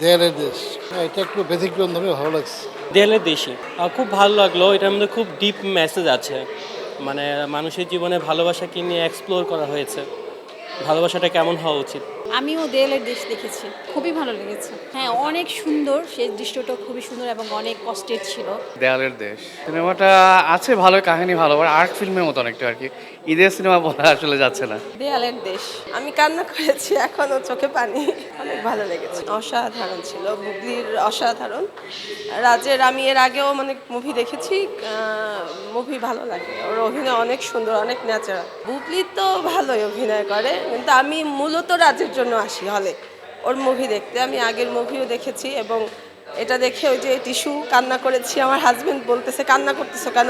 দেয়ালের দেশ, হ্যাঁ, এটা একটু ব্যতিক্রম ভাবে ভালো লাগছে। দেয়ালের দেশে খুব ভালো লাগলো। এটার মধ্যে খুব ডিপ মেসেজ আছে, মানে মানুষের জীবনে ভালোবাসাকে নিয়ে এক্সপ্লোর করা হয়েছে, ভালোবাসাটা কেমন হওয়া উচিত। আমিও দেয়ালের দেশ দেখেছি, খুবই ভালো লেগেছে। হ্যাঁ, অনেক সুন্দর, সেই দৃশ্যটা খুবই সুন্দর এবং অনেক কষ্টের ছিল। দেয়ালের দেশ সিনেমাটা আছে, ভালো কাহিনী, ভালো আর্ট ফিল্মের মতো অনেকটা আর কি। ঈদের সিনেমা বলা আসলে যাচ্ছে না। দেয়ালের দেশ আমি কান্না করেছি, এখনো চোখে পানি। অনেক ভালো লেগেছে, অসাধারণ ছিল, বুবলির অসাধারণ। রাজের আমি এর আগেও মানে মুভি দেখেছি, মুভি ভালো লাগে, ওর অভিনয় অনেক সুন্দর, অনেক ন্যাচারাল। বুবলি তো ভালোই অভিনয় করে, কিন্তু আমি মূলত রাজের জন্য আসি হলে ওর মুভি দেখতে। আমি আগের মুভিও দেখেছি এবং এটা দেখে ওই যে টিস্যু কান্না করেছি। আমার হাজবেন্ড বলতেছে কান্না করতেছো কেন,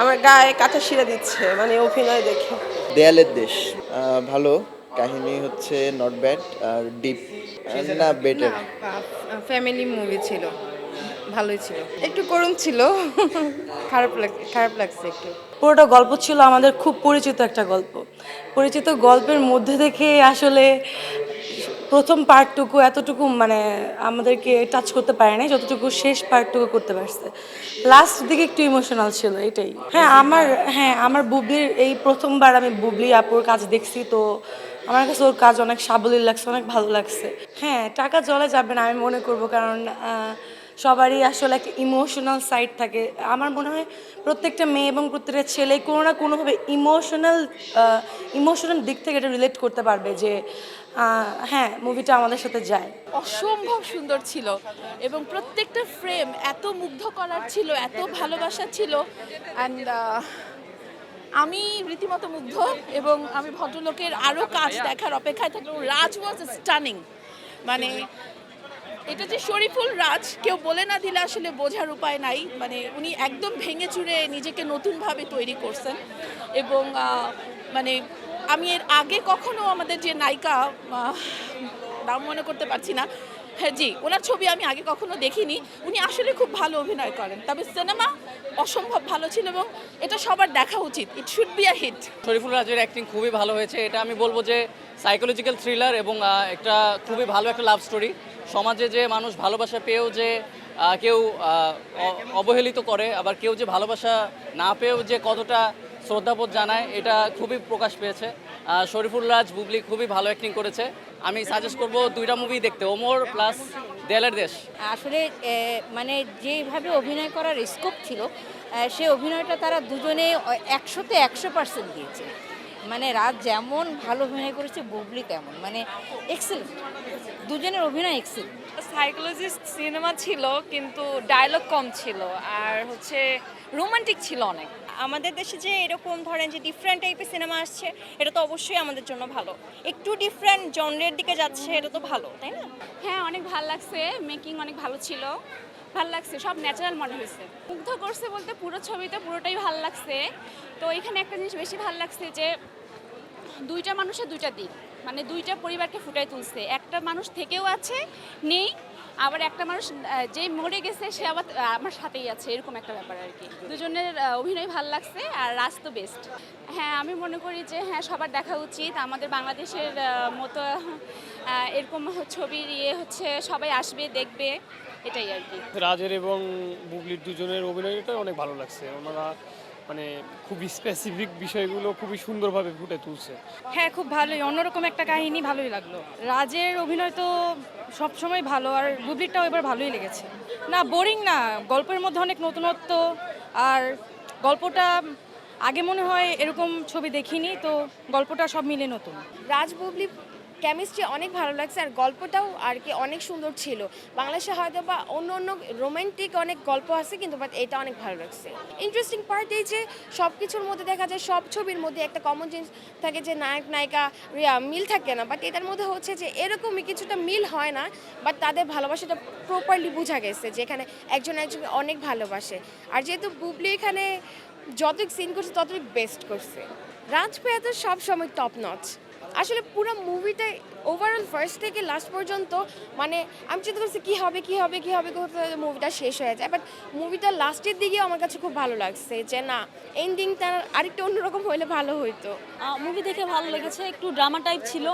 আমার গায়ে কাঁটা ছিঁড়ে দিচ্ছে মানে অভিনয় দেখে। দেয়ালের দেশ ভালো, কাহিনী হচ্ছে নট ব্যাড আর ডিপ না বেটার। ফ্যামিলি মুভি ছিল, ভালোই ছিল, একটু করুণ ছিল, খারাপ লাগছে একটু। পুরোটা গল্প ছিল আমাদের খুব পরিচিত একটা গল্প। পরিচিত গল্পের মধ্যে থেকে আসলে প্রথম পার্টটুকু এতটুকু মানে আমাদেরকে টাচ করতে পারে নাই, যতটুকু শেষ পার্টটুকু করতে পারছে। লাস্ট দিকে একটু ইমোশনাল ছিল, এটাই। আমার বুবলির এই প্রথমবার আমি বুবলি আপুর কাজ দেখছি, তো আমার কাছে ওর কাজ অনেক সাবলীল লাগছে, অনেক ভালো লাগছে। হ্যাঁ, টাকা জলে যাবে না আমি মনে করব, কারণ সবারই আসলে একটা ইমোশনাল সাইড থাকে। আমার মনে হয় প্রত্যেকটা মেয়ে এবং প্রত্যেকটা ছেলে কোনো না কোনোভাবে ইমোশনাল দিক থেকে এটা রিলেট করতে পারবে যে হ্যাঁ, মুভিটা আমাদের সাথে যায়। অসম্ভব সুন্দর ছিল এবং প্রত্যেকটা ফ্রেম এত মুগ্ধ করার ছিল, এত ভালোবাসা ছিল। অ্যান্ড আমি রীতিমতো মুগ্ধ এবং আমি ভদ্রলোকের আরও কাজ দেখার অপেক্ষায় থাকলাম। রাজ ওয়াজ স্টানিং, মানে এটা যে শরীফুল রাজ কেউ বলে না দিলে আসলে বোঝার উপায় নাই। মানে উনি একদম ভেঙে চুরে নিজেকে নতুনভাবে তৈরি করছেন এবং মানে আমি এর আগে কখনো আমাদের যে নায়িকা, নাম মনে করতে পারছি না, হ্যাঁ জি, ওনার ছবি আমি আগে কখনো দেখিনি। উনি আসলে খুব ভালো অভিনয় করেন, তবে সিনেমা অসম্ভব ভালো ছিল এবং এটা সবার দেখা উচিত। It should be a hit. Shariful রাজের অ্যাক্টিং খুবই ভালো হয়েছে। এটা আমি বলবো যে সাইকোলজিক্যাল থ্রিলার এবং একটা খুবই ভালো একটা লাভ স্টোরি। সমাজে যে মানুষ ভালোবাসা পেয়েও যে কেউ অবহেলিত করে, আবার কেউ যে ভালোবাসা না পেয়েও যে কতটা শ্রদ্ধাবোধ জানায়, এটা খুবই প্রকাশ পেয়েছে। শরীফুল রাজ, বুবলি খুবই ভালো অ্যাক্টিং করেছে। আমি সাজেস্ট করব দুইটা মুভি দেখতে, ওমর প্লাস দেয়ালের দেশ। আসলে মানে যেভাবে অভিনয় করার স্কোপ ছিল, সে অভিনয়টা তারা দুজনে 100% দিয়েছে। মানে রাজ যেমন ভালো অভিনয় করেছে, বুবলি তেমন, মানে এক্সেলেন্ট, দুজনের অভিনয় এক্সেলেন্ট। সাইকোলজিস্ট সিনেমা ছিল কিন্তু ডায়লগ কম ছিল, আর রোমান্টিক ছিল অনেক। আমাদের দেশে যে এরকম ধরেন যে ডিফারেন্ট টাইপের সিনেমা আসছে, এটা তো অবশ্যই আমাদের জন্য ভালো। একটু ডিফারেন্ট জনরের দিকে যাচ্ছে, এটা তো ভালো, তাই না? হ্যাঁ, অনেক ভালো লাগছে, মেকিং অনেক ভালো ছিল, ভালো লাগছে, সব ন্যাচারাল মনে হয়েছে। মুগ্ধ করছে বলতে পুরো ছবিতে পুরোটাই ভালো লাগছে। তো এখানে একটা জিনিস বেশি ভালো লাগছে যে দুইটা মানুষের দুইটা দিক, মানে দুইটা পরিবারকে ফুটাই তুলছে। একটা মানুষ থেকেও আছে, নেই, আবার একটা মানুষ যে মরে গেছে সে আবার আমার সাথেই আছে, এরকম একটা ব্যাপার আর কি। দুজনের অভিনয় ভালো লাগছে আর রাজ তো বেস্ট। হ্যাঁ, আমি মনে করি যে হ্যাঁ, সবার দেখা উচিত। আমাদের বাংলাদেশের মতো এরকম ছবির সবাই আসবে, দেখবে, এটাই আর কি। রাজের এবং বুবলির দুজনের অভিনয়টা অনেক ভালো লাগছে। ওনারা মানে খুবই স্পেসিফিক বিষয়গুলো খুবই সুন্দরভাবে ফুটে তুলছে। হ্যাঁ, খুব ভালোই, অন্যরকম একটা কাহিনী, ভালোই লাগলো। রাজের অভিনয় তো সবসময় ভালো, আর বুবলিরটাও এবার ভালোই লেগেছে। না, বোরিং না, গল্পের মধ্যে অনেক নতুনত্ব, আর গল্পটা আগে মনে হয় এরকম ছবি দেখিনি, তো গল্পটা সব মিলে নতুন। রাজ বুবলি কেমিস্ট্রি অনেক ভালো লাগছে, আর গল্পটাও আর কি অনেক সুন্দর ছিল। বাংলাদেশে হয়তো বা অন্য রোমান্টিক অনেক গল্প আছে, কিন্তু বাট এটা অনেক ভালো লাগছে। ইন্টারেস্টিং পার্ট এই যে সব কিছুর মধ্যে দেখা যায়, সব ছবির মধ্যে একটা কমন জিনিস থাকে যে নায়ক নায়িকা মিল থাকে না, বাট এটার মধ্যে হচ্ছে যে এরকমই কিছুটা মিল হয় না, বাট তাদের ভালোবাসাটা প্রপারলি বোঝা গেছে, যেখানে একজন একজনকে অনেক ভালোবাসে। আর যেহেতু বুবলি এখানে যতই সিন করছে ততই বেস্ট করছে। রাজ পেয়া তো সব সময় টপ নচ। আসলে পুরো মুভিটাই ওভারঅল ফার্স্ট থেকে লাস্ট পর্যন্ত, মানে আমি চিন্তা করছি কী হবে করতে মুভিটা শেষ হয়ে যায়, বাট মুভিটা লাস্টের দিকেও আমার কাছে খুব ভালো লাগছে যে না, এন্ডিংটা আরেকটু অন্যরকম হলে ভালো হইতো। মুভি দেখে ভালো লেগেছে, একটু ড্রামা টাইপ ছিল,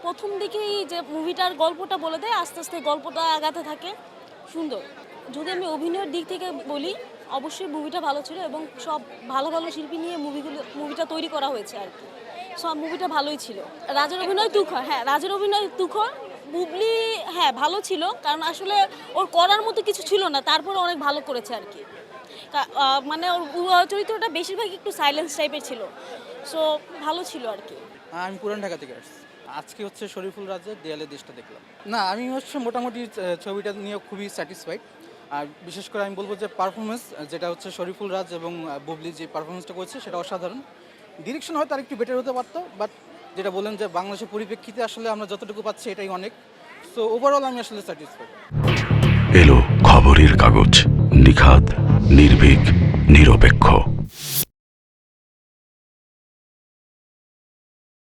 প্রথম দিকেই যে মুভিটার গল্পটা বলে দেয়, আস্তে আস্তে গল্পটা আগাতে থাকে, সুন্দর। যদি আমি অভিনয়ের দিক থেকে বলি, অবশ্যই মুভিটা ভালো ছিল এবং সব ভালো ভালো শিল্পী নিয়ে মুভিটা তৈরি করা হয়েছে আর কি। সব মুভিটা ভালোই ছিল। রাজের অভিনয় তুখর, হ্যাঁ রাজের অভিনয় তুখর। বুবলি হ্যাঁ ভালো ছিল, কারণ আসলে ওর করার মতো কিছু ছিল না, তারপরে অনেক ভালো করেছে আর কি। মানে ওর চরিত্রটা বেশিরভাগ একটু সাইলেন্স টাইপের ছিল, সো ভালো ছিল আর কি। আমি পুরান ঢাকা থেকে আসছি। আজকে হচ্ছে শরীফুল রাজের দেয়ালে দেশটা দেখলাম। না, আমি হচ্ছে মোটামুটি ছবিটা নিয়ে খুবই স্যাটিসফাইড। আর বিশেষ করে আমি বলবো যে পারফরমেন্স, যেটা হচ্ছে শরীফুল রাজ এবং বুবলি যে পারফরমেন্সটা করেছে সেটা অসাধারণ। ডিরেকশন হয়তো আর একটু বেটার হতে পারতো, বাট যেটা বললেন যে বাংলাদেশের পরিপ্রেক্ষিতে আসলে আমরা যতটুকু পাচ্ছি এটাই অনেক। সো ওভারঅল আমি আসলে স্যাটিসফাইড। এলো খবরের কাগজ, নিখাত, নির্ভীক, নিরপেক্ষ।